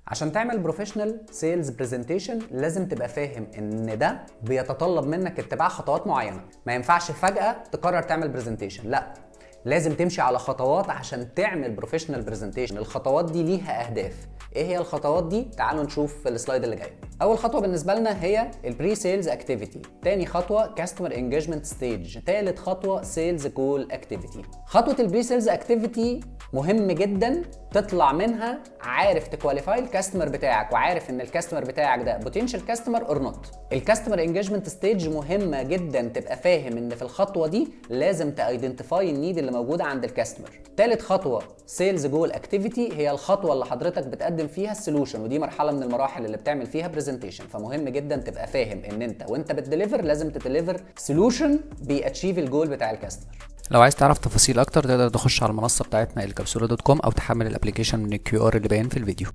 عشان تعمل بروفيشنال سيلز برزنتيشن لازم تبقى فاهم ان ده بيتطلب منك اتباع خطوات معينه. ما ينفعش فجاه تقرر تعمل برزنتيشن، لا، لازم تمشي على خطوات عشان تعمل بروفيشنال برزنتيشن. الخطوات دي ليها اهداف. ايه هي الخطوات دي؟ تعالوا نشوف في السلايد اللي جاي. اول خطوه بالنسبه لنا هي البري سيلز اكتيفيتي، تاني خطوه كاستمر انجيجمنت ستيج، تالت خطوه سيلز جول اكتيفيتي. خطوه البري سيلز اكتيفيتي مهم جدا تطلع منها عارف تكواليفاي الكاستمر بتاعك وعارف ان الكاستمر بتاعك ده بوتنشال كاستمر اور نوت. الكاستمر انجيجمنت ستيج مهمه جدا تبقى فاهم ان في الخطوه دي لازم تايدنتيفاي النيد اللي موجوده عند الكاستمر. ثالث خطوه سيلز جول اكتيفيتي، هي الخطوه اللي حضرتك بتقدم فيها السولوشن، ودي مرحله من المراحل اللي بتعمل فيها برزنتيشن. فمهم جدا تبقى فاهم ان انت وانت بتديليفر لازم تديليفر سولوشن بياتشيف الجول بتاع الكاستمر. لو عايز تعرف تفاصيل اكتر تقدر تخش على المنصه بتاعتنا الكبسوله.com او تحمل الابلكيشن من الQR اللي باين في الفيديو.